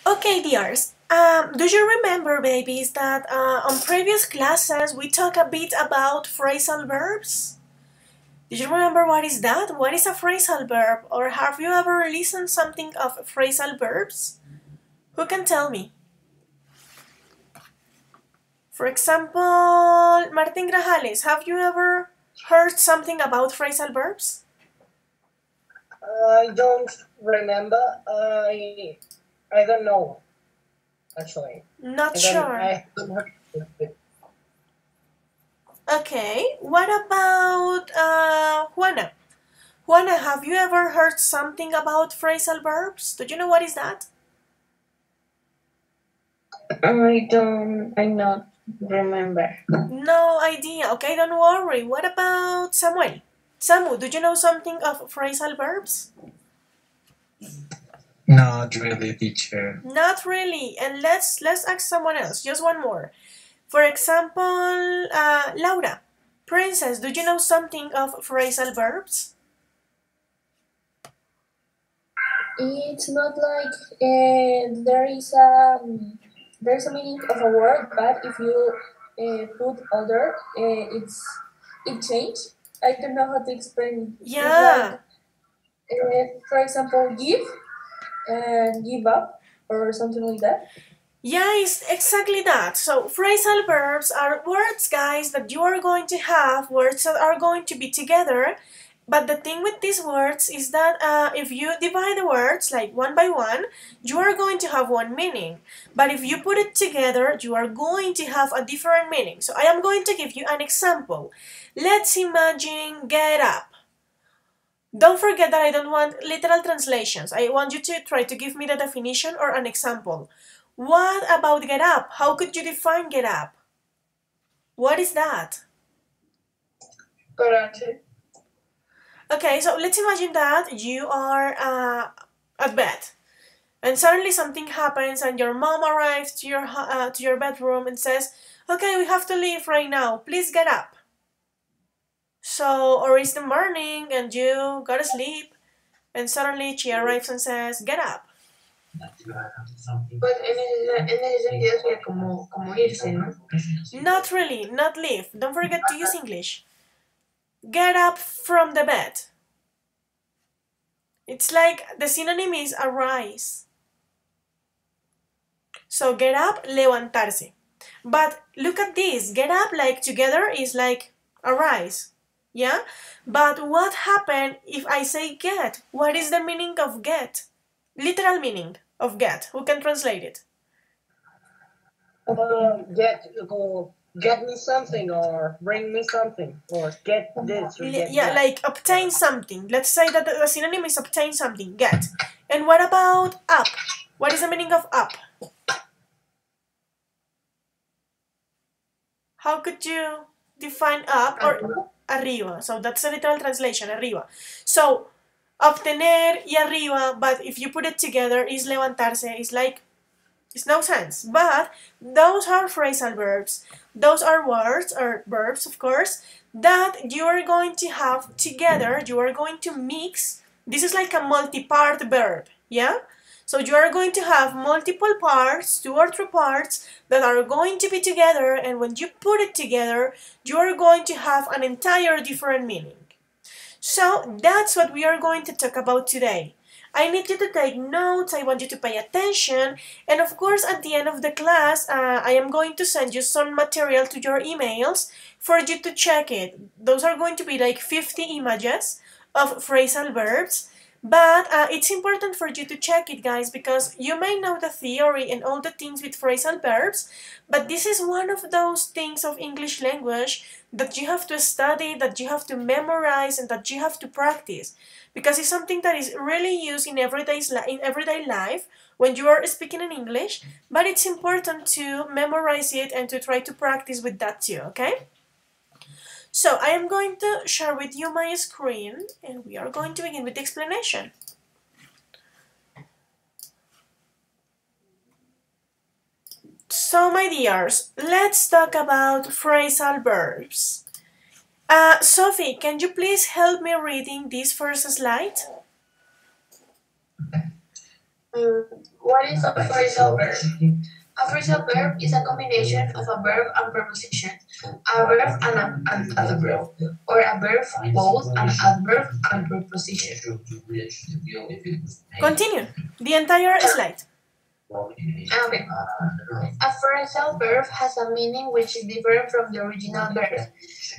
Okay, dears. Do you remember, babies, that on previous classes we talked a bit about phrasal verbs? Do you remember what is that? What is a phrasal verb? Or have you ever listened something of phrasal verbs? Who can tell me? For example, Martín Grajales, have you ever heard something about phrasal verbs? I don't remember. I don't know. Actually, Not sure. I don't heard it. Okay, what about Juana? Juana, have you ever heard something about phrasal verbs? Do you know what is that? I not remember. No idea. Okay, don't worry. What about Samuel? Samu, do you know something of phrasal verbs? Not really, teacher. Not really. And let's ask someone else. Just one more. For example, Laura. Princess, do you know something of phrasal verbs? It's not like there's a meaning of a word, but if you put other, it change. I don't know how to explain. Yeah. It's like, for example, give and give up or something like that. Yeah, it's exactly that. So phrasal verbs are words, guys, that you are going to have, words that are going to be together. But the thing with these words is that if you divide the words like one by one, you are going to have one meaning. But if you put it together, you are going to have a different meaning. So I am going to give you an example. Let's imagine get up. Don't forget that I don't want literal translations. I want you to try to give me the definition or an example. What about get up? How could you define get up? What is that? Pararse. Okay, so let's imagine that you are at bed, and suddenly something happens, and your mom arrives to your bedroom and says, "Okay, we have to leave right now. Please get up." So, or it's the morning, and you go to sleep, and suddenly she arrives and says, "Get up." Pues en ese sentido sería como irse, ¿no? Not really, not leave. Don't forget to use English. Get up from the bed. It's like the synonym is arise. So get up, levantarse. But look at this. Get up like together is like arise. Yeah? But what happened if I say get? What is the meaning of get? Literal meaning of get. Who can translate it? Get me something or bring me something or get this or get Yeah, that. like obtain something. Let's say that the synonym is obtain something, get. And what about up? What is the meaning of up? How could you define up or arriba? So that's a literal translation, arriba. So obtener y arriba, but if you put it together, is levantarse. It's like, it's no sense. But those are phrasal verbs. Those are words or verbs, of course, that you are going to have together. You are going to mix. This is like a multi-part verb, yeah? So you are going to have multiple parts, 2 or 3 parts, that are going to be together, and when you put it together, you are going to have an entire different meaning. So that's what we are going to talk about today. I need you to take notes, I want you to pay attention, and of course at the end of the class, I am going to send you some material to your emails for you to check it. Those are going to be like 50 images of phrasal verbs, but it's important for you to check it, guys, because you may know the theory and all the things with phrasal verbs, but this is one of those things of English language that you have to study, that you have to memorize, and that you have to practice, because it's something that is really used in everyday life when you are speaking in English, but it's important to memorize it and to try to practice with that too, okay? So I am going to share with you my screen, and we are going to begin with the explanation. So my dears, let's talk about phrasal verbs. Sophie, can you please help me reading this first slide? What is a phrasal verb? A phrasal verb is a combination of a verb and preposition, a verb and an adverb, or a verb both an adverb and preposition. Continue. The entire slide. Okay. A phrasal verb has a meaning which is different from the original verb.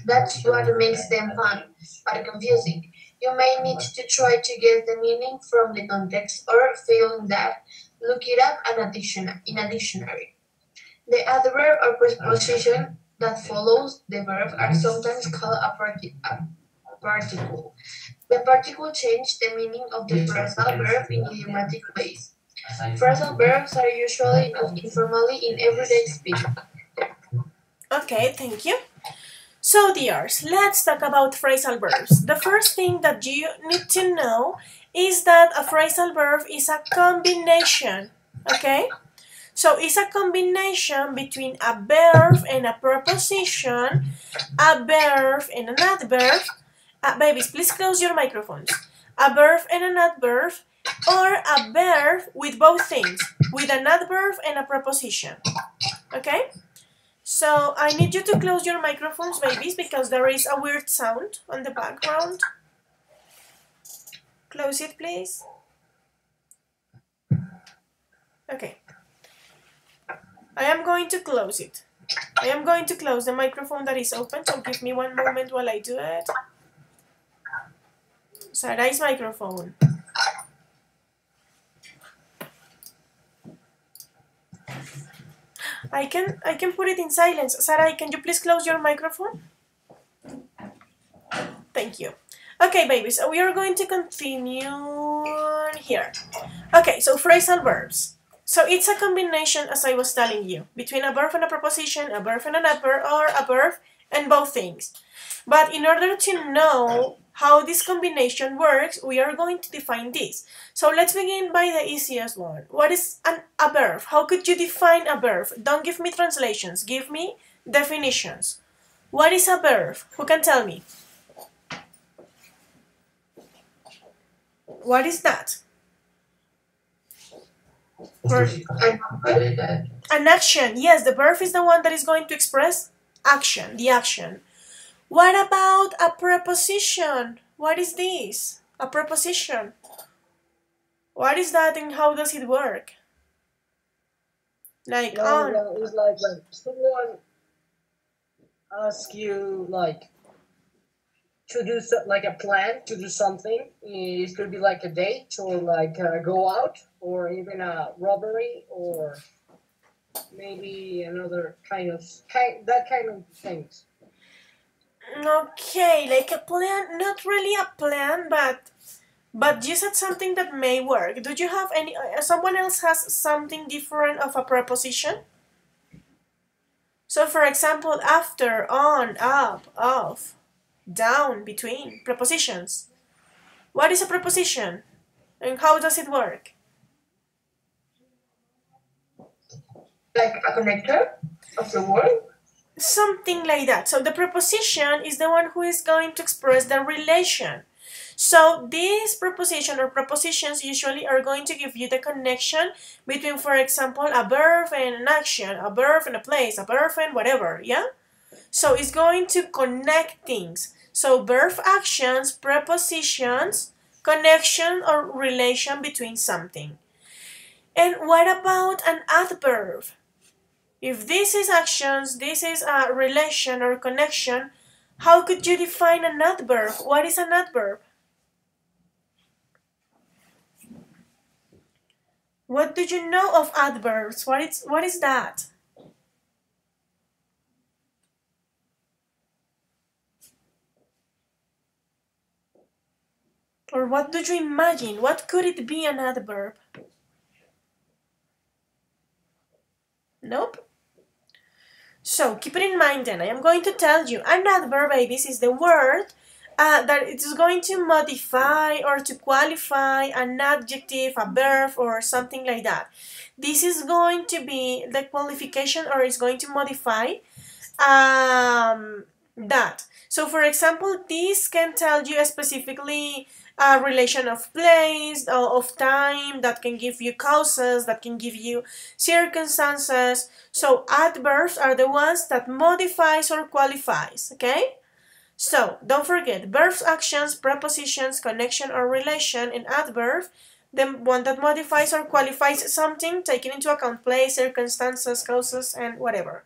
That's what makes them fun, but confusing. You may need to try to get the meaning from the context, or failing that, look it up in a dictionary. The adverb or preposition that follows the verb are sometimes called a particle. The particle changes the meaning of the phrasal verb in idiomatic ways. Phrasal verbs are usually used informally in everyday speech. Okay, thank you. So, dears, let's talk about phrasal verbs. The first thing that you need to know is that a phrasal verb is a combination, okay? So, it's a combination between a verb and a preposition, a verb and an adverb. Babies, please close your microphones. A verb and an adverb, or a verb with both things, with an adverb and a preposition, okay? So I need you to close your microphones, babies, because there is a weird sound on the background. Close it, please. Okay. I am going to close it. I am going to close the microphone that is open, so give me one moment while I do it. Sarai's microphone. I can put it in silence. Sarai, can you please close your microphone? Thank you. Okay, babies, we are going to continue here. Okay, so phrasal verbs. So it's a combination, as I was telling you, between a verb and a preposition, a verb and an adverb, or a verb and both things. But in order to know how this combination works, we are going to define this. So let's begin by the easiest one. What is a verb? How could you define a verb? Don't give me translations, give me definitions. What is a verb? Who can tell me? What is that? An action. Yes, the verb is the one that is going to express action, the action. What about a preposition? What is this? A preposition. What is that and how does it work? Like on. Well, it's like when someone asks you like to do like a plan to do something. It could be like a date or like go out or even a robbery or maybe another kind of things. Okay, like a plan, not really a plan, but you said something that may work. Do you have any, someone else has something different of a preposition? So for example, after, on, up, off, down, between, prepositions. What is a preposition? And how does it work? Like a connector of the word? Something like that. So the preposition is the one who is going to express the relation. So this preposition or prepositions usually are going to give you the connection between, for example, a verb and an action, a verb and a place, a verb and whatever, yeah? So it's going to connect things. So verb, actions, prepositions, connection or relation between something. And what about an adverb? If this is actions, this is a relation or connection, how could you define an adverb? What is an adverb? What do you know of adverbs? What is that? Or what do you imagine? What could it be an adverb? Nope. So keep it in mind then. I am going to tell you an adverb, babies, is the word that it is going to modify or to qualify an adjective, a verb, or something like that. This is going to be the qualification or is going to modify that. So for example, this can tell you specifically a relation of place, of time, that can give you causes, that can give you circumstances. So adverbs are the ones that modifies or qualifies, okay? So don't forget, verbs, actions, prepositions, connection or relation, and adverb, the one that modifies or qualifies something, taking into account place, circumstances, causes, and whatever.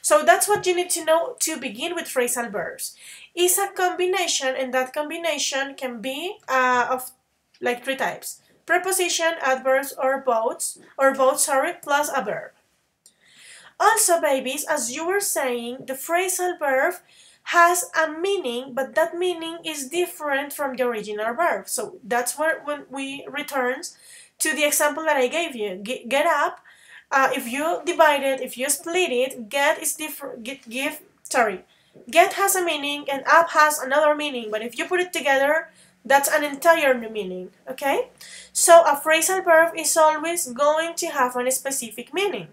So that's what you need to know to begin with phrasal verbs. It's a combination, and that combination can be of like three types: preposition, adverbs, or both, plus a verb. Also, babies, as you were saying, the phrasal verb has a meaning, but that meaning is different from the original verb. So that's where when we return to the example that I gave you. Get up. If you divide it, if you split it, get is different. Get has a meaning and up has another meaning. But if you put it together, that's an entire new meaning. Okay? So a phrasal verb is always going to have a specific meaning.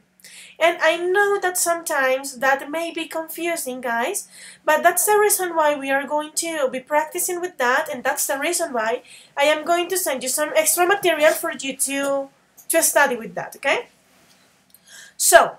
And I know that sometimes that may be confusing, guys, but that's the reason why we are going to be practicing with that, and that's the reason why I am going to send you some extra material for you to study with that, okay? So,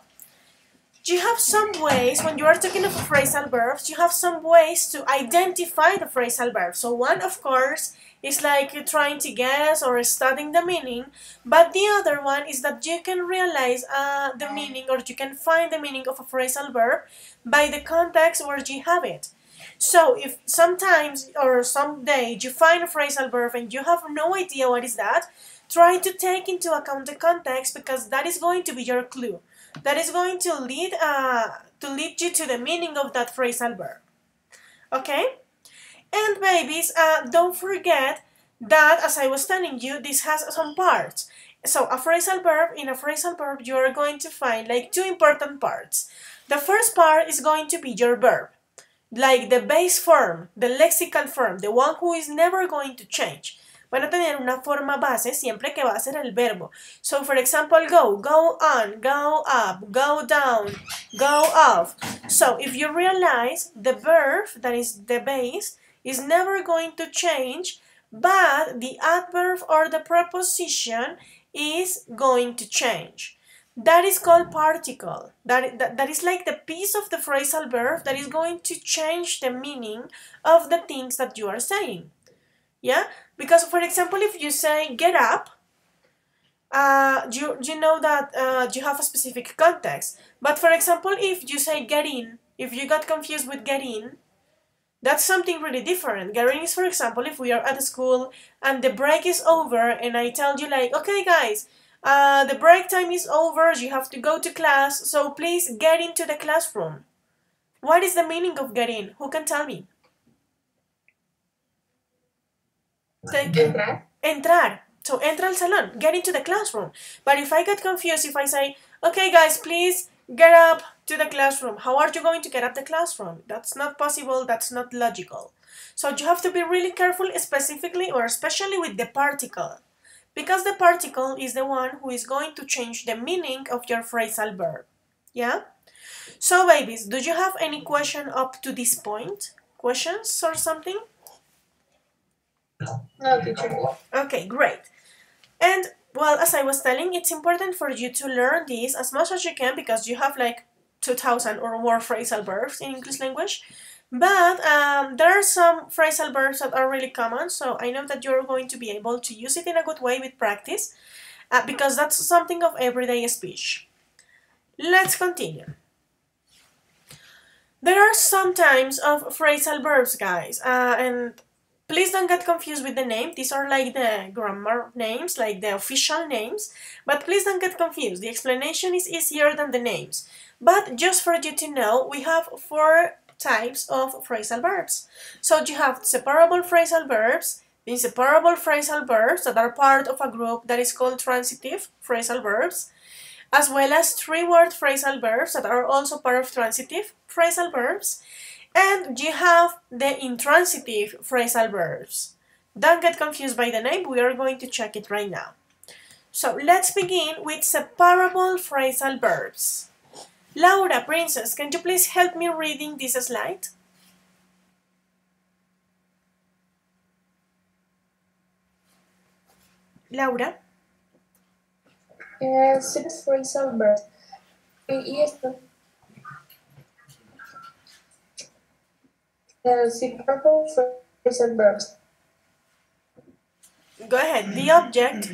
you have some ways, when you are talking of phrasal verbs, you have some ways to identify the phrasal verb. So one, of course, is like trying to guess or studying the meaning, but the other one is that you can realize the meaning, or you can find the meaning of a phrasal verb by the context where you have it. So if sometimes or someday you find a phrasal verb and you have no idea what is that, try to take into account the context, because that is going to be your clue. That is going to lead you to the meaning of that phrasal verb. Okay? And babies, don't forget that, as I was telling you, this has some parts. So in a phrasal verb, you are going to find like two important parts. The first part is going to be your verb, like the base form, the lexical form, the one who is never going to change. Van a tener una forma base siempre que va a ser el verbo. So, for example, go on, go up, go down, go off. So, if you realize, the verb, that is the base, is never going to change, but the adverb or the preposition is going to change. That is called particle. That is like the piece of the phrasal verb that is going to change the meaning of the things that you are saying. Yeah? Because, for example, if you say get up, you know that you have a specific context. But, for example, if you say get in, if you got confused with get in, that's something really different. Get in is, for example, if we are at school and the break is over and I tell you like, okay guys, the break time is over, you have to go to class, so please get into the classroom. What is the meaning of get in? Who can tell me? Entrar. So entra al salón, get into the classroom. But if I get confused, if I say, okay guys, please get up to the classroom, how are you going to get up the classroom? That's not possible, that's not logical. So you have to be really careful, specifically or especially with the particle, because the particle is the one who is going to change the meaning of your phrasal verb. Yeah? So babies, do you have any question up to this point? Questions or something? No, teacher. Okay, great. And, well, as I was telling, it's important for you to learn this as much as you can, because you have like 2,000 or more phrasal verbs in English language. But there are some phrasal verbs that are really common, so I know that you're going to be able to use it in a good way with practice, because that's something of everyday speech. Let's continue. There are some types of phrasal verbs, guys, and please don't get confused with the name. These are like the grammar names, like the official names. But please don't get confused. The explanation is easier than the names. But just for you to know, we have 4 types of phrasal verbs. So you have separable phrasal verbs, inseparable phrasal verbs that are part of a group that is called transitive phrasal verbs, as well as 3-word phrasal verbs that are also part of transitive phrasal verbs. And you have the intransitive phrasal verbs. Don't get confused by the name, we are going to check it right now. So let's begin with separable phrasal verbs. Laura, Princess, can you please help me reading this slide? Laura. Six phrasal verbs. Y esto. Inseparable phrasal verbs. Go ahead. The object.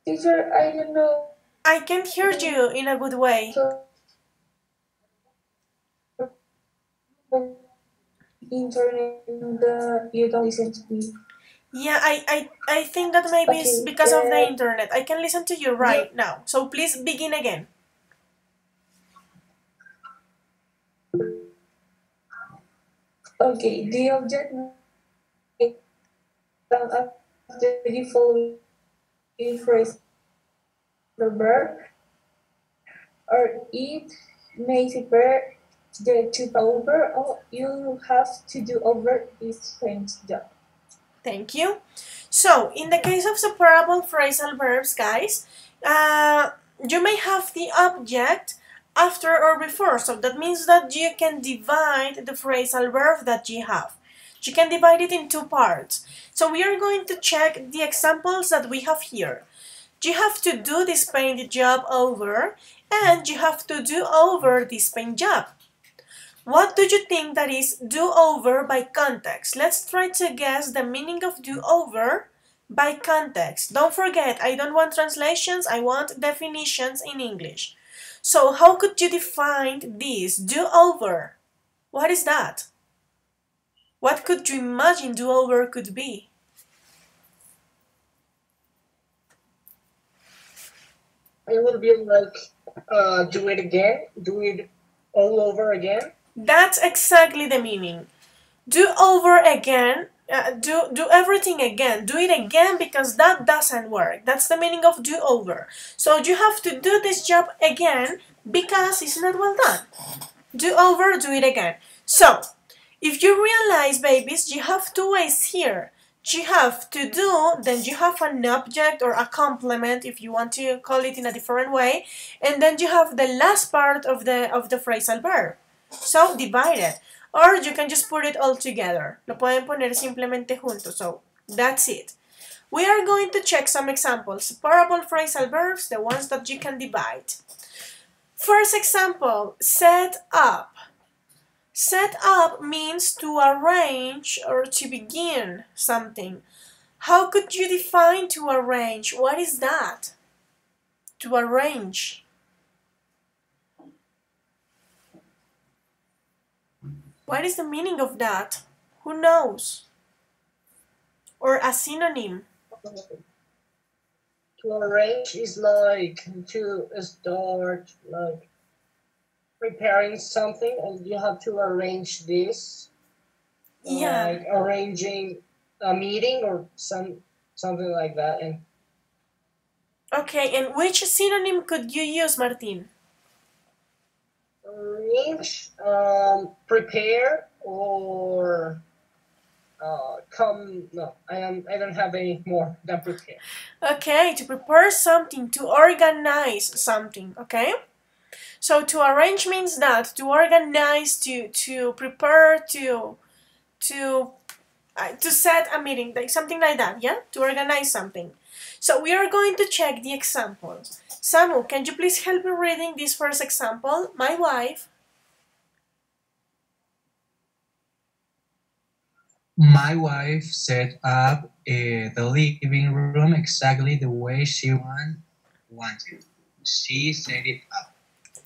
Teacher, I don't know. I can't hear you in a good way. Internet, you don't listen to me. Yeah, I think that maybe it's because of the internet. I can listen to you right now. So please begin again. Okay, the object after the following phrase the verb or it may refer the to over or you have to do over this same job. Thank you. So, in the case of separable phrasal verbs, guys, you may have the object after or before. So that means that you can divide the phrasal verb that you have. You can divide it in two parts. So we are going to check the examples that we have here. You have to do this paint job over, and you have to do over this paint job. What do you think that is do over by context? Let's try to guess the meaning of do over by context. Don't forget, I don't want translations, I want definitions in English. So how could you define this do over? What is that? What could you imagine do over could be? It would be like do it again, do it all over again. That's exactly the meaning. Do over again, do everything again. Do it again because that doesn't work. That's the meaning of do over. So you have to do this job again because it's not well done. Do over, do it again. So, if you realize, babies, you have two ways here. You have to do, then you have an object or a complement, if you want to call it in a different way, and then you have the last part of the phrasal verb. So, divide it. Or you can just put it all together. Lo pueden poner simplemente juntos. So, that's it. We are going to check some examples. Separable phrasal verbs, the ones that you can divide. First example, set up. Set up means to arrange or to begin something. How could you define to arrange? What is that? To arrange. What is the meaning of that? Who knows? Or a synonym. To arrange is like to start like preparing something, and you have to arrange this. Yeah. Like arranging a meeting or something like that. And okay, and which synonym could you use, Martin? arrange, prepare, or come. No, I don't have any more than prepare. Okay, to prepare something, to organize something, okay? So to arrange means that, to organize, to prepare, to set a meeting, like something like that, yeah? To organize something. So we are going to check the examples. Samu, can you please help me reading this first example? My wife. My wife set up the living room exactly the way she wanted. She set it up.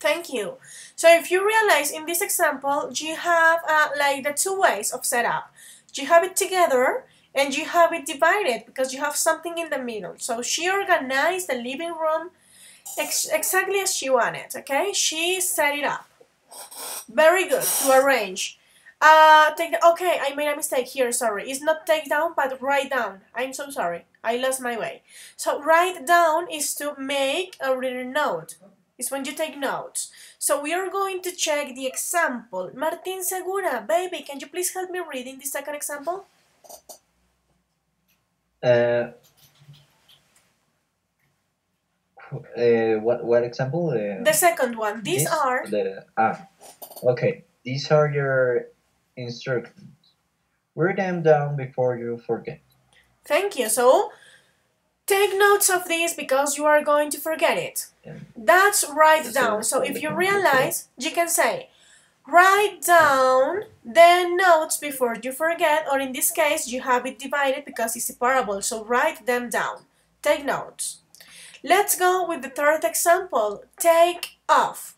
Thank you. So if you realize in this example, you have like the two ways of setup. You have it together and you have it divided because you have something in the middle. So she organized the living room exactly as she wanted, okay? She set it up. Very good, to arrange. Okay, I made a mistake here, sorry. It's not take down, but write down. I'm so sorry. I lost my way. So write down is to make a written note. It's when you take notes. So we are going to check the example. Martin Segura, baby, can you please help me reading the second example? What example? The second one. These are... Okay. These are your instructions. Write them down before you forget. Thank you. So, take notes of this because you are going to forget it. That's write down. So if you realize, you can say, write down the notes before you forget, or in this case, you have it divided because it's separable. So write them down. Take notes. Let's go with the third example. Take off.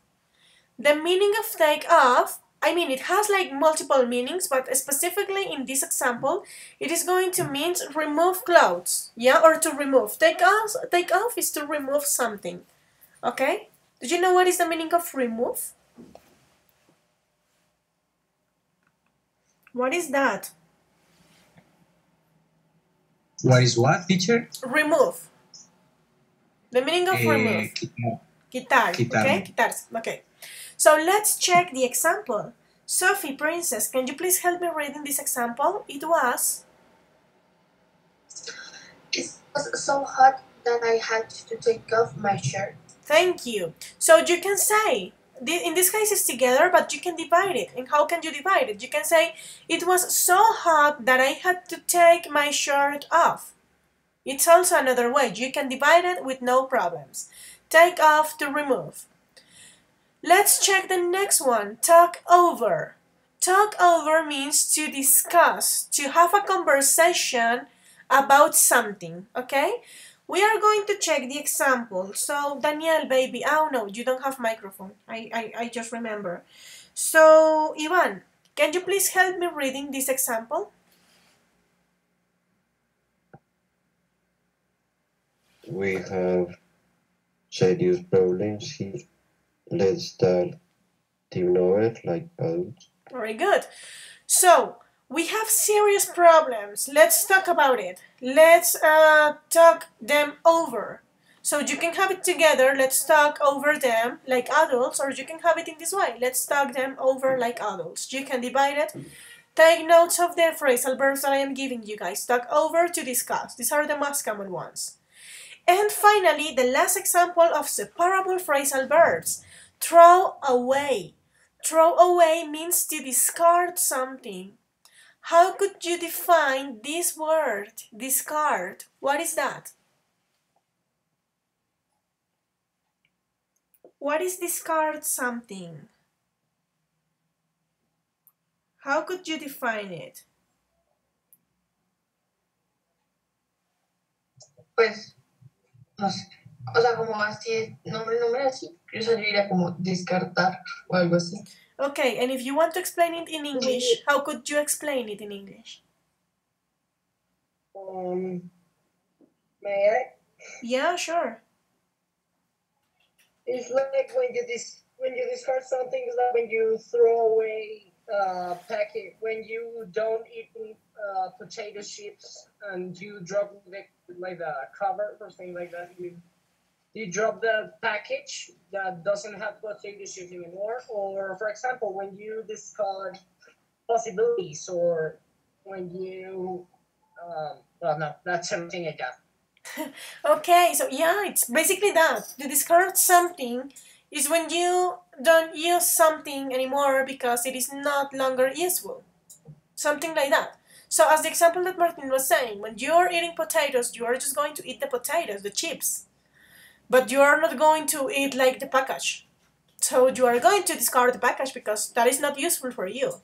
The meaning of take off, I mean, it has like multiple meanings, but specifically in this example, it is going to mean remove clothes, yeah, or to remove. Take off is to remove something, okay? Do you know what is the meaning of remove? What is that? What is what, teacher? Remove. The meaning of remove. Quitar, okay? Quitar, okay. So let's check the example. Sophie, Princess, can you please help me reading this example? It was so hot that I had to take off my shirt. Thank you. So you can say, in this case it's together, but you can divide it. And how can you divide it? You can say, it was so hot that I had to take my shirt off. It's also another way. You can divide it with no problems. Take off, to remove. Let's check the next one. Talk over. Talk over means to discuss, to have a conversation about something, okay? We are going to check the example. So, Daniel, baby, oh no, you don't have microphone. I just remember. So, Ivan, can you please help me reading this example? We have serious problems here. Let's start team over like adults. Very good. So, we have serious problems. Let's talk about it. Let's talk them over. So you can have it together. Let's talk over them like adults, or you can have it in this way. Let's talk them over like adults. You can divide it. Take notes of the phrasal verbs that I am giving you guys. Talk over, to discuss. These are the most common ones. And finally, the last example of separable phrasal verbs. Throw away. Throw away means to discard something. How could you define this word, discard? What is that? What is discard something? How could you define it? Pues, no sé. O sea, como así, nombre así. Yo diría como descartar o algo así. Okay, and if you want to explain it in English, how could you explain it in English? May I? Yeah, sure. It's like when you discard something, it's like when you throw away packet, when you don't eat potato chips and you drop like the cover or something like that. You drop the package that doesn't have potato chips anymore, or for example, when you discard possibilities, or when you well, no, that's everything I got. Okay, so yeah, it's basically that. To discard something is when you don't use something anymore because it is not longer useful. Something like that. So as the example that Martin was saying, when you're eating potatoes, you are just going to eat the potatoes, the chips. But you are not going to eat like the package. So you are going to discard the package because that is not useful for you.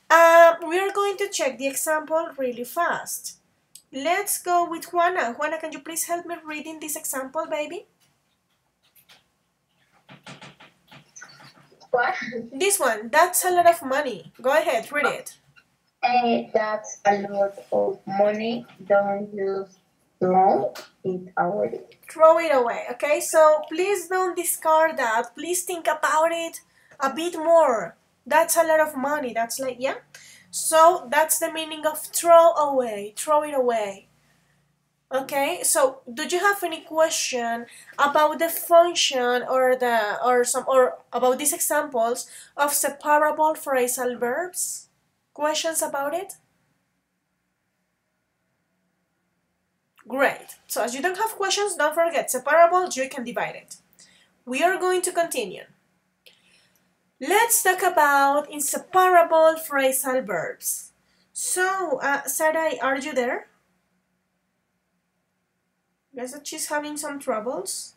We are going to check the example really fast. Let's go with Juana. Juana, can you please help me reading this example, baby? What? This one, that's a lot of money. Go ahead, read it. That's a lot of money. Don't use throw it away. Throw it away, okay? So please don't discard that. Please think about it a bit more. That's a lot of money. That's like, yeah? So that's the meaning of throw away. Throw it away. Okay, so do you have any question about the function or about these examples of separable phrasal verbs? Questions about it? Great. So as you don't have questions, don't forget, separable, you can divide it. We are going to continue. Let's talk about inseparable phrasal verbs. So, Sarai, are you there? Guess that she's having some troubles.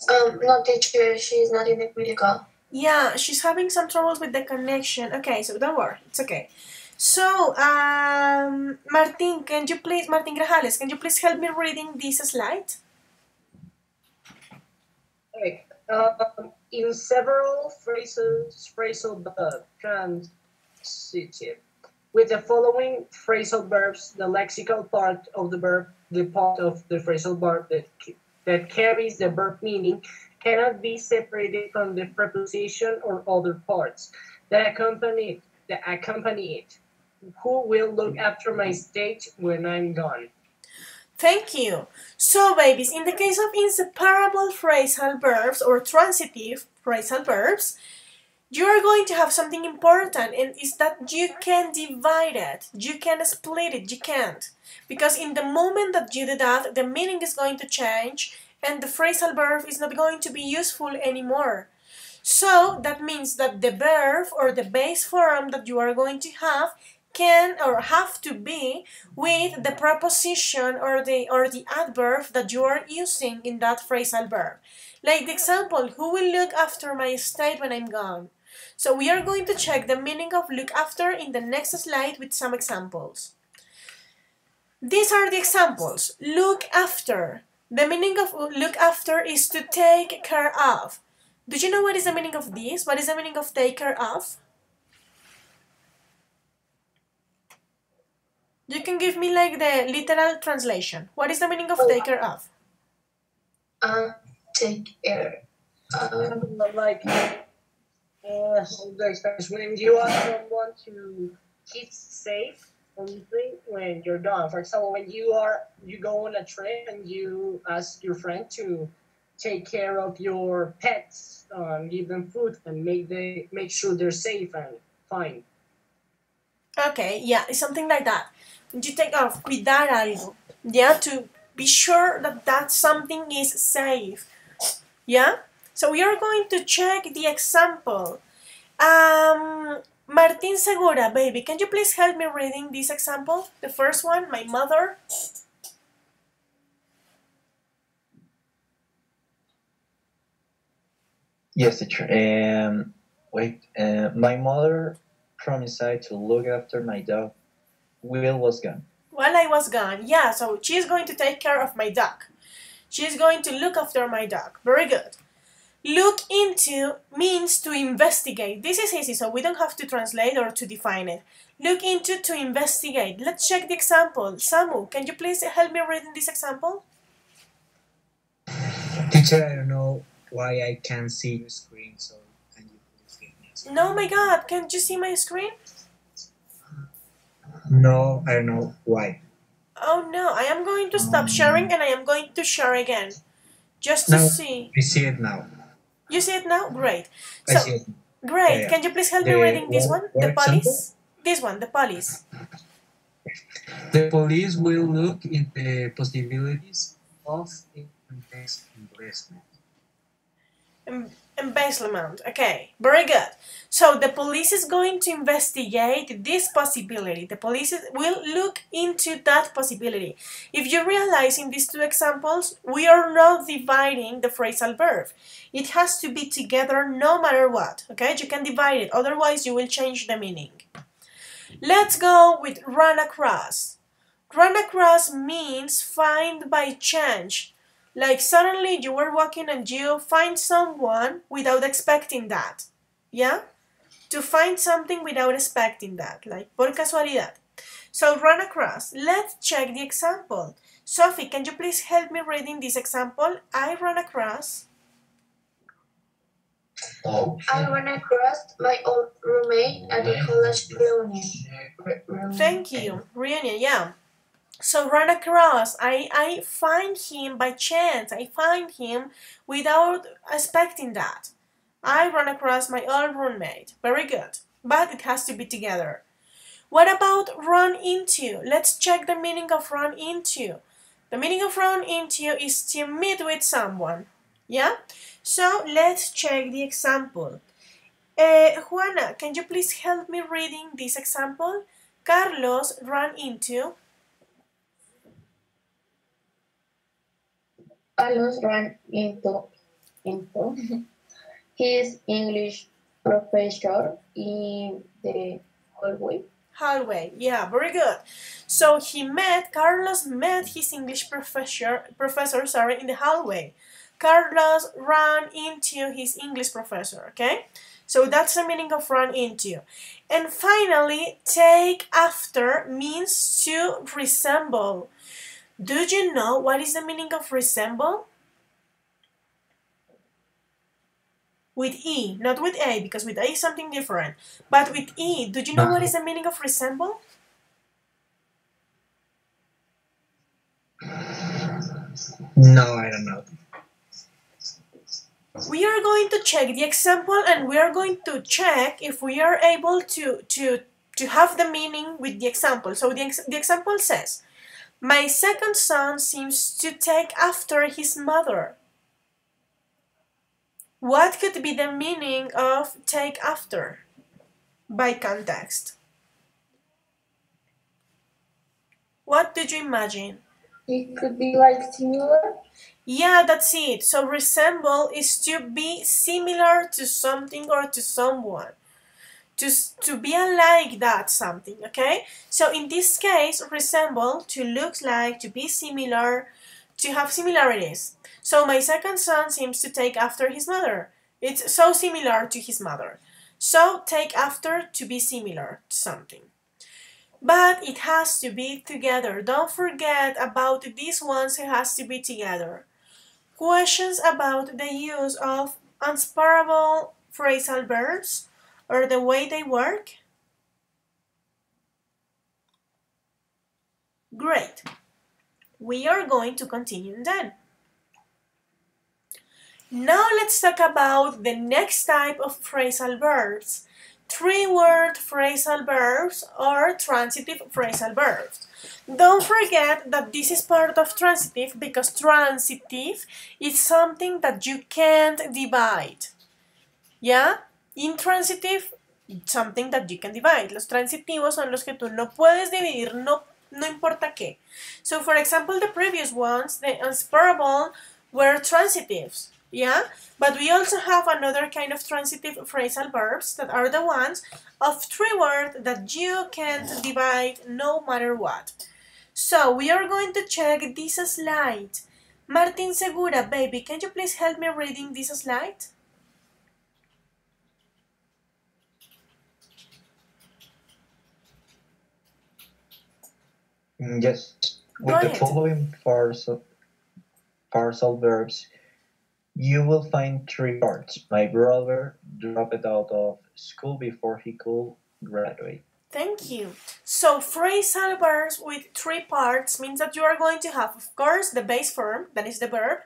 No, teacher, she's not in the critical. Yeah, she's having some troubles with the connection. Okay, so don't worry, it's okay. So, Martin, Martin Grajales, can you please help me reading this slide? Okay. In several phrases, phrasal verb, transitive. With the following phrasal verbs, the lexical part of the verb, the part of the phrasal verb that carries the verb meaning, cannot be separated from the preposition or other parts that accompany it. Who will look after my state when I'm gone? Thank you. So, babies, in the case of inseparable phrasal verbs or transitive phrasal verbs, you are going to have something important, and is that you can divide it, you can split it, you can't. Because in the moment that you do that, the meaning is going to change and the phrasal verb is not going to be useful anymore. So that means that the verb or the base form that you are going to have can or have to be with the preposition or the adverb that you are using in that phrasal verb. Like the example, who will look after my estate when I'm gone? So we are going to check the meaning of look after in the next slide with some examples. These are the examples. Look after. The meaning of look after is to take care of. Do you know what is the meaning of this? What is the meaning of take care of? You can give me like the literal translation. What is the meaning of take care of? Take care. Like when you ask someone to keep safe something when you're gone. For example, when you go on a trip and you ask your friend to take care of your pets, give them food and make sure they're safe and fine. Okay, yeah, it's something like that. You take off, cuidar algo. Yeah, to be sure that that something is safe. Yeah? So we are going to check the example. Martin Segura, baby, can you please help me reading this example? The first one, my mother. Yes, teacher. My mother promised to look after my dog. Will was gone. While I was gone, yeah, so she's going to take care of my dog. She's going to look after my dog. Very good. Look into means to investigate. This is easy, so we don't have to translate or to define it. Look into to investigate. Let's check the example. Samu, can you please help me reading this example? Teacher, I don't know why I can't see your screen, so can you please give me a screen? No, my God, can't you see my screen? No, I don't know why. Oh no, I am going to stop sharing and I am going to share again. Just to see. I see it now. You see it now? Great. I see it. Great. Yeah. Can you please help me reading this one? The police? This one, the police. The police will look into the possibilities of investment. Embezzlement. Okay, very good. So the police is going to investigate this possibility. The police will look into that possibility. If you realize in these two examples, we are not dividing the phrasal verb. It has to be together no matter what. Okay, you can divide it, otherwise you will change the meaning. Let's go with run across. Run across means find by chance. Like suddenly you were walking and you find someone without expecting that. Yeah? To find something without expecting that. Like por casualidad. So run across. Let's check the example. Sophie, can you please help me reading this example? I run across. I ran across my old roommate at the college reunion. Thank you. Reunion, yeah. So run across, I find him by chance. I find him without expecting that. I run across my old roommate. Very good. But it has to be together. What about run into? Let's check the meaning of run into. The meaning of run into is to meet with someone. Yeah? So let's check the example. Juana, can you please help me reading this example? Carlos ran into. Carlos ran into his English professor in the hallway. Hallway, yeah, very good. So Carlos met his English professor, sorry, in the hallway. Carlos ran into his English professor, okay? So that's the meaning of run into. And finally, take after means to resemble. Do you know what is the meaning of resemble? With E, not with A, because with A is something different. But with E, do you know what is the meaning of resemble? No, I don't know. We are going to check the example and we are going to check if we are able to have the meaning with the example. So the example says, my second son seems to take after his mother. What could be the meaning of take after by context? What did you imagine? It could be like similar. Yeah, that's it. So resemble is to be similar to something or to someone. To be unlike that something, okay? So in this case, resemble, to look like, to be similar, to have similarities. So my second son seems to take after his mother. It's so similar to his mother. So take after, to be similar to something. But it has to be together. Don't forget about these ones, it has to be together. Questions about the use of inseparable phrasal verbs or the way they work? Great. We are going to continue then. Now let's talk about the next type of phrasal verbs. Three-word phrasal verbs or transitive phrasal verbs. Don't forget that this is part of transitive because transitive is something that you can't divide. ¿Ya? Intransitive, something that you can divide. Los transitivos son los que tú no puedes dividir, no importa qué. So, for example, the previous ones, the inseparable, were transitives. Yeah? But we also have another kind of transitive phrasal verbs that are the ones of three words that you can't divide no matter what. So, we are going to check this slide. Martin Segura, baby, can you please help me reading this slide? Yes. Go With the ahead. following phrasal verbs, you will find three parts. My brother dropped out of school before he could graduate. Thank you. So phrasal verbs with three parts means that you are going to have, of course, the base form, that is the verb,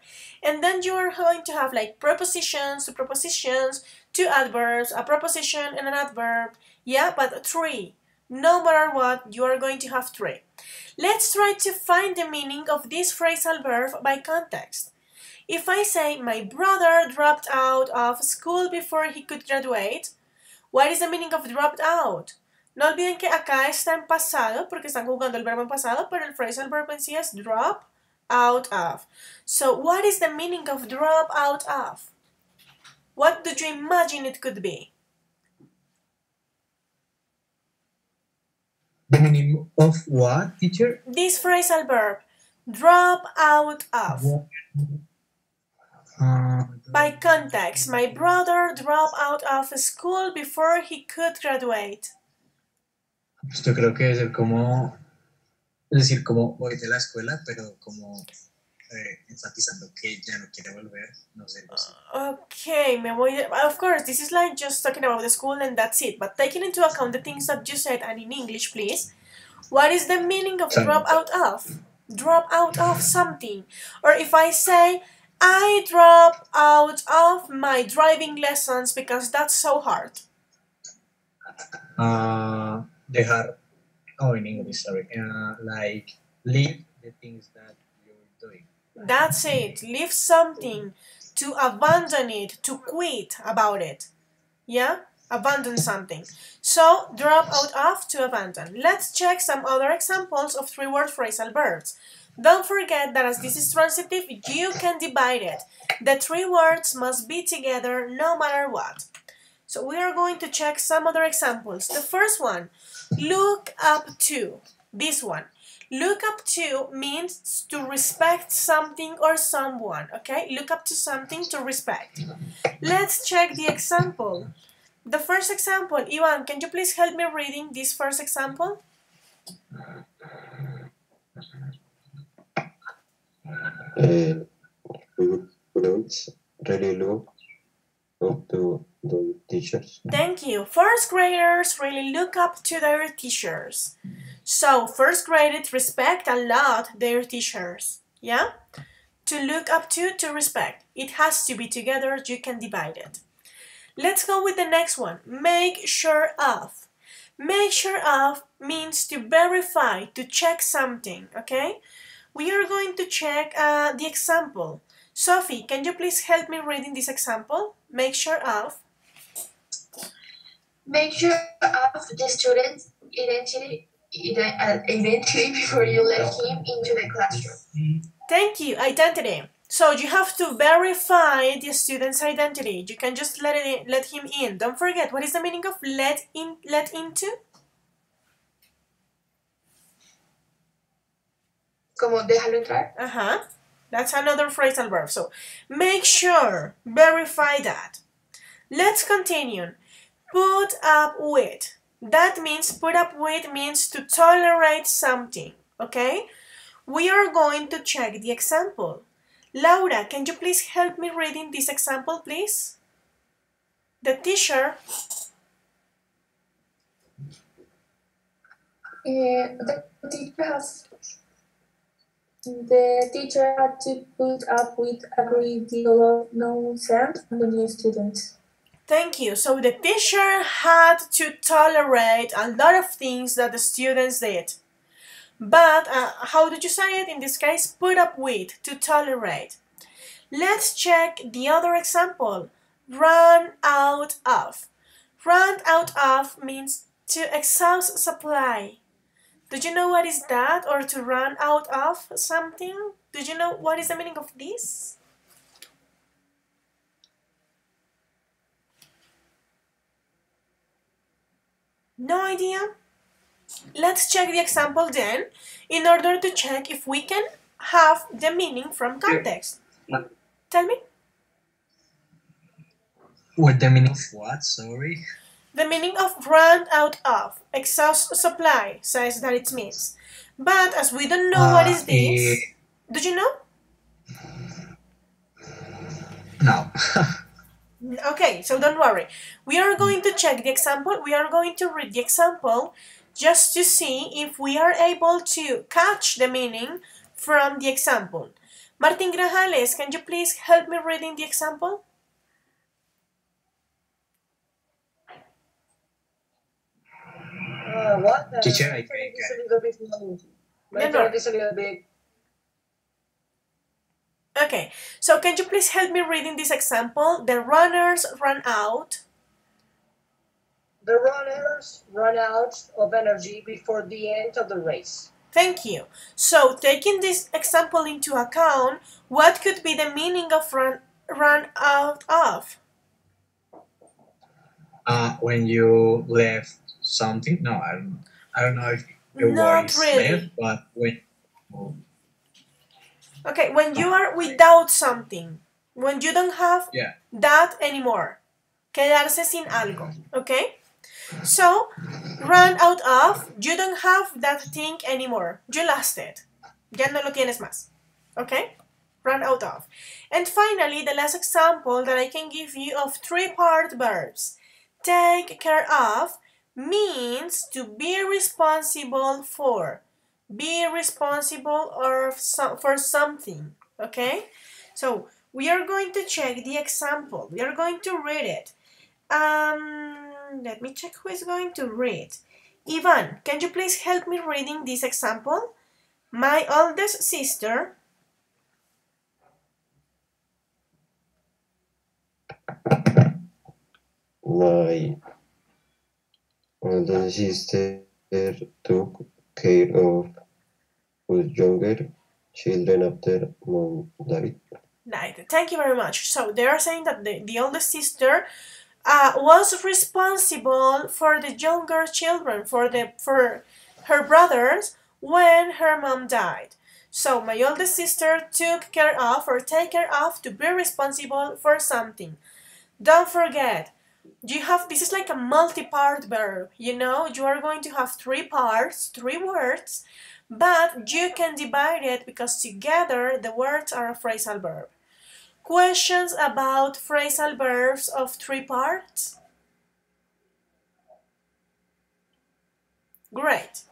and then you are going to have like prepositions, two prepositions, two adverbs, a preposition and an adverb. Yeah, but three. No matter what, you are going to have three. Let's try to find the meaning of this phrasal verb by context. If I say, my brother dropped out of school before he could graduate, what is the meaning of dropped out? No olviden que acá está en pasado porque están jugando el verbo en pasado, pero el phrasal verb en sí es drop out of. So, what is the meaning of drop out of? What do you imagine it could be? The meaning of what, teacher? This phrasal verb, drop out of. By context, my brother dropped out of school before he could graduate. Pues yo creo que debe ser como, es decir, como voy de la escuela, pero como enfatizando que ya no quiere volver, no sé. Okay, me voy de, of course, this is like just talking about the school and that's it. But taking into account the things that you said and in English, please. What is the meaning of drop out of? Drop out of something. Or if I say, I drop out of my driving lessons because that's so hard. Dejar, oh, in English, sorry, like leave the things that you're doing. That's it. Leave something, to abandon it, to quit about it. Yeah? abandon something. So, drop out of to abandon. Let's check some other examples of three-word phrasal verbs. Don't forget that as this is transitive, you can divide it. The three words must be together no matter what. So we are going to check some other examples. The first one, look up to. This one. Look up to means to respect something or someone, okay? Look up to something to respect. Let's check the example. The first example, Ivan, can you please help me reading this first example? Students really look up to the teachers. Thank you. First graders really look up to their teachers. So, first graders respect a lot their teachers. Yeah? To look up to respect. It has to be together, you can divide it. Let's go with the next one. Make sure of. Make sure of means to verify, to check something, okay? We are going to check the example. Sophie, can you please help me reading this example? Make sure of. Make sure of the student's identity before you let him into the classroom. Thank you, identity. So you have to verify the student's identity. You can just let him in. Don't forget, what is the meaning of let into? Como déjalo entrar. That's another phrasal verb. So make sure, verify that. Let's continue. Put up with. That means put up with means to tolerate something, okay? We are going to check the example. Laura, can you please help me reading this example, please? The teacher. The teacher had to put up with a great deal of nonsense from the new students. Thank you. So the teacher had to tolerate a lot of things that the students did. But how did you say it? In this case, put up with, to tolerate. Let's check the other example. Run out of. Run out of means to exhaust supply. Do you know what is that? Or to run out of something? Do you know what is the meaning of this? No idea? Let's check the example then, in order to check if we can have the meaning from context. Tell me. What the meaning of what? Sorry. The meaning of run out of, exhaust supply, says that it means. But as we don't know what is this, do you know? No. Okay, so don't worry. We are going to check the example. We are going to read the example just to see if we are able to catch the meaning from the example. Martin Grajales, can you please help me reading the example? What? Teacher, My internet is a little bit. My internet is a little bit. Okay, so can you please help me reading this example? The runners run out. The runners run out of energy before the end of the race. Thank you. So, taking this example into account, what could be the meaning of run out of? When you left something. No, I don't know if the word is really. left, but when. Okay, when you are without something, when you don't have that anymore, quedarse sin algo, okay? So, run out of, you don't have that thing anymore. You lost it. Ya no lo tienes más, okay? Run out of. And finally, the last example that I can give you of three-part verbs. Take care of means to be responsible for. Be responsible for something, okay? So, we are going to check the example. We are going to read it. Let me check who is going to read. Ivan, can you please help me reading this example? My oldest sister. My The sister took care of whose younger children after mom died. Thank you very much. So they are saying that the oldest sister was responsible for the younger children, for her brothers when her mom died. So my oldest sister took care of or take care of to be responsible for something. Don't forget, you have this is like a multi-part verb. You are going to have three parts, three words, but you can divide it because together the words are a phrasal verb. Questions about phrasal verbs of three parts? Great.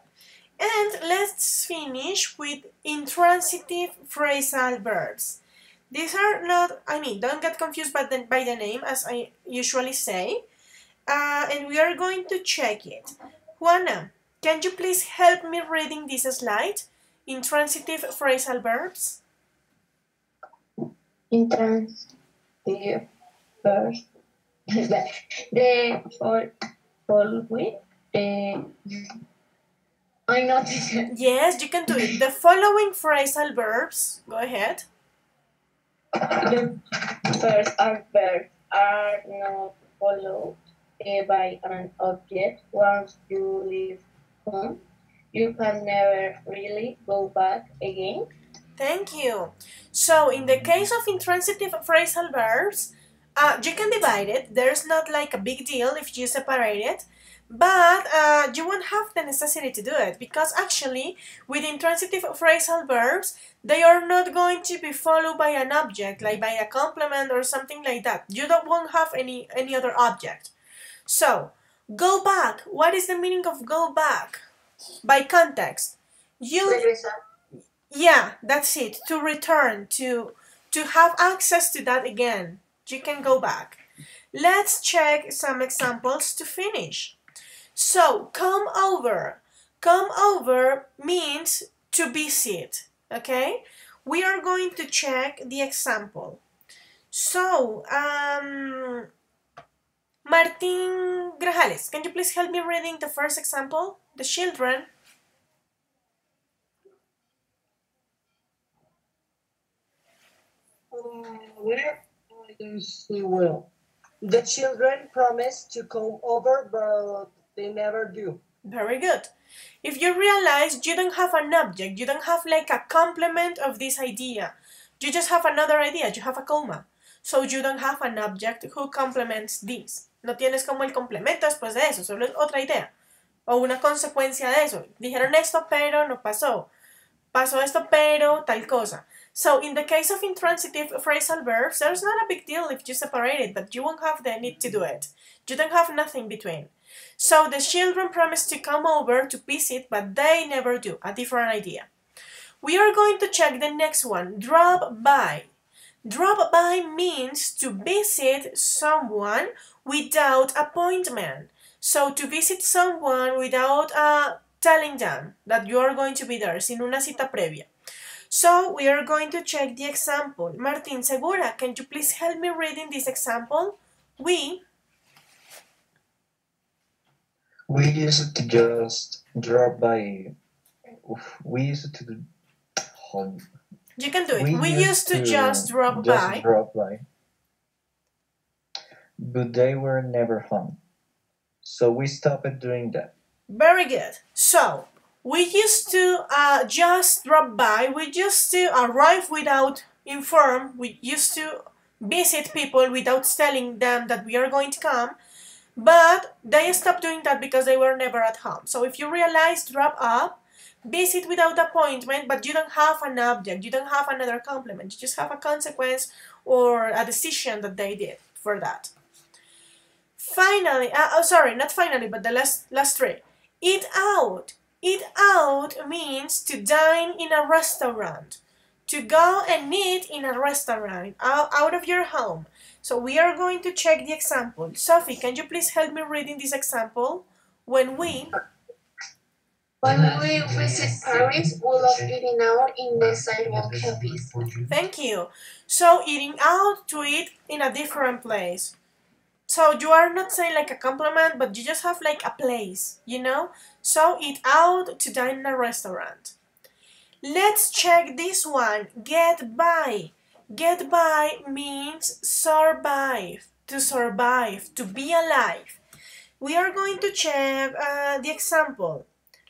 And let's finish with intransitive phrasal verbs. These are not, don't get confused by the name, as I usually say. And we are going to check it. Juana, can you please help me reading this slide? Intransitive phrasal verbs. Intransitive verbs. The following. I noticed it. Yes, you can do it. The following phrasal verbs. Go ahead. The first verbs are not followed by an object. Once you leave home, you can never really go back again. Thank you. So in the case of intransitive phrasal verbs, you can divide it. There's not like a big deal if you separate it, but you won't have the necessity to do it because actually with intransitive phrasal verbs, they are not going to be followed by an object, like by a complement or something like that. You won't have any other object. So, go back. What is the meaning of go back? By context. Yeah, that's it. To return, to have access to that again. You can go back. Let's check some examples to finish. So, come over. Come over means to visit, okay? We are going to check the example. So, Martin Grajales, can you please help me reading the first example? The children. Where I don't see well. The children promised to come over, but they never do. Very good. If you realize you don't have an object, you don't have like a complement of this idea, you just have another idea, you have a comma. So you don't have an object who complements this. No tienes como el complemento después de eso, solo es otra idea. O una consecuencia de eso. Dijeron esto, pero no pasó. Pasó esto, pero tal cosa. So in the case of intransitive phrasal verbs, there's not a big deal if you separate it, but you won't have the need to do it. You don't have nothing between. So the children promise to come over to visit, but they never do. A different idea. We are going to check the next one. Drop by. Drop by means to visit someone without appointment. So to visit someone without telling them that you are going to be there, sin una cita previa. So we are going to check the example. Martin Segura, can you please help me reading this example? We used to just drop by. We used to. You can do it. We used to just drop by. But they were never home. So we stopped doing that. Very good. So, we used to just drop by. We used to arrive without inform. We used to visit people without telling them that we are going to come. But they stopped doing that because they were never at home. So if you realize, drop up, visit without appointment, but you don't have an object, you don't have another complement, you just have a consequence or a decision that they did for that. Finally, sorry, not finally, but the last three. Eat out. Eat out means to dine in a restaurant. To go and eat in a restaurant, out of your home. So we are going to check the example. Sophie, can you please help me reading this example? When we visit Paris, we love eating out in the sidewalk cafes. Thank you. So eating out, to eat in a different place. So you are not saying like a compliment, but you just have like a place, you know? So eat out, to dine in a restaurant. Let's check this one. Get by. Get by means survive, to be alive. We are going to check the example.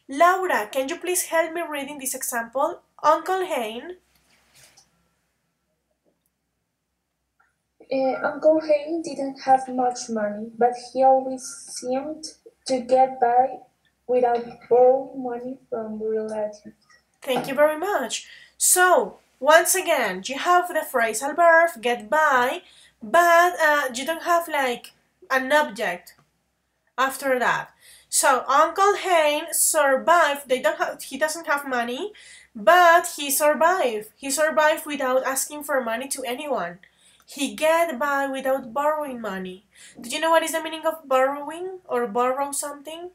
Laura, can you please help me reading this example? Uncle Hein. Uncle Hay didn't have much money, but he always seemed to get by without borrowing money from relatives. Thank you very much. So, once again, you have the phrasal verb get by, but you don't have like an object after that. So Uncle Hein survived. He doesn't have money, but he survived. He survived without asking for money to anyone. He get by without borrowing money. Do you know what is the meaning of borrowing or borrow something?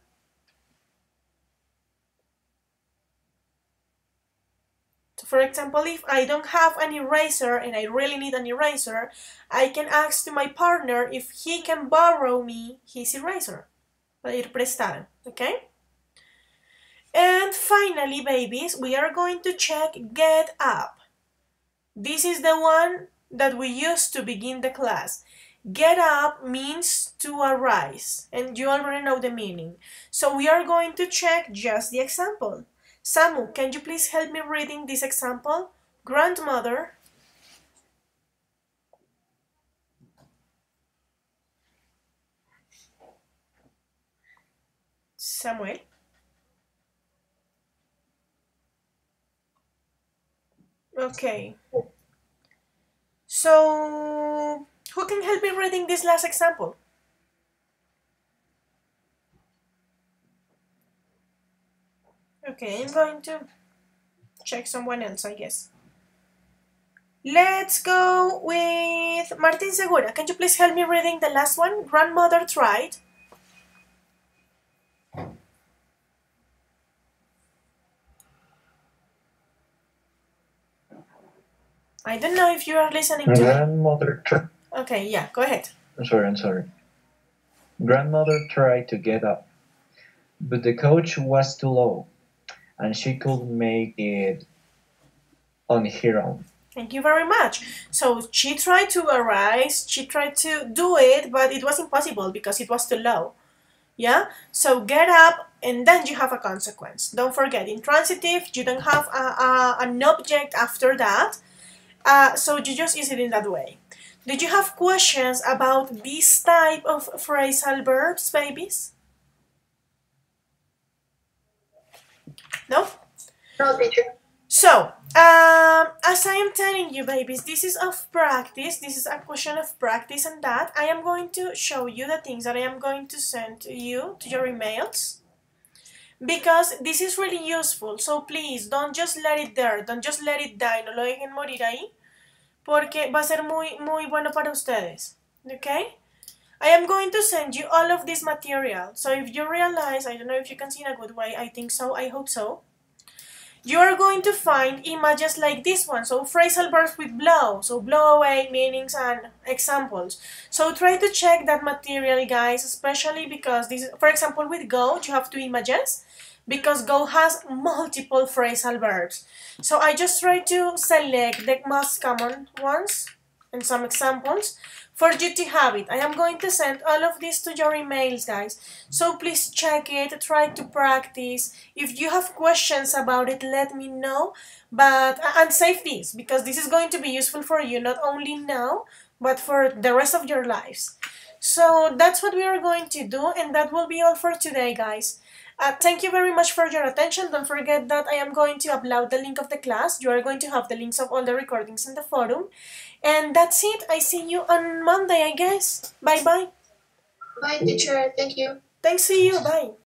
So for example, if I don't have an eraser and I really need an eraser, I can ask to my partner if he can borrow me his eraser. Pedir prestado, okay? And finally, babies, we are going to check get up. This is the one that we used to begin the class. Get up means to arise, and you already know the meaning. So we are going to check just the example. Samu, can you please help me reading this example? Grandmother. Samuel. Okay. So, who can help me reading this last example? Okay, I'm going to check someone else, I guess. Let's go with Martin Segura. Can you please help me reading the last one? Grandmother tried. I don't know if you are listening to me. Grandmother tried. Okay, yeah, go ahead. I'm sorry. Grandmother tried to get up, but the coach was too low, and she couldn't make it on her own. Thank you very much. So she tried to arise, she tried to do it, but it was impossible because it was too low. Yeah? So get up and then you have a consequence. Don't forget, intransitive, you don't have an object after that. So you just use it in that way. Did you have questions about this type of phrasal verbs, babies? No? No, teacher. So, as I am telling you, babies, this is of practice. This is a question of practice and that. I am going to show you the things that I am going to send to you, to your emails. Because this is really useful. So please, don't just let it there. Don't just let it die. No lo dejen morir ahí. Porque va a ser muy bueno para ustedes. Okay? I am going to send you all of this material. So if you realize, I don't know if you can see in a good way. I think so. I hope so. You are going to find images like this one. So phrasal verbs with blow. So blow away, meanings and examples. So try to check that material, guys, especially because this is, for example, with go, you have two images because go has multiple phrasal verbs. So I just try to select the most common ones and some examples for you to have it. I am going to send all of this to your emails, guys. So please check it, try to practice. If you have questions about it, let me know. And save this, because this is going to be useful for you, not only now, but for the rest of your lives. So that's what we are going to do, and that will be all for today, guys. Thank you very much for your attention. Don't forget that I am going to upload the link of the class. You are going to have the links of all the recordings in the forum. And that's it. I see you on Monday, I guess. Bye-bye. Bye, teacher. Thank you. Thanks to you. Bye.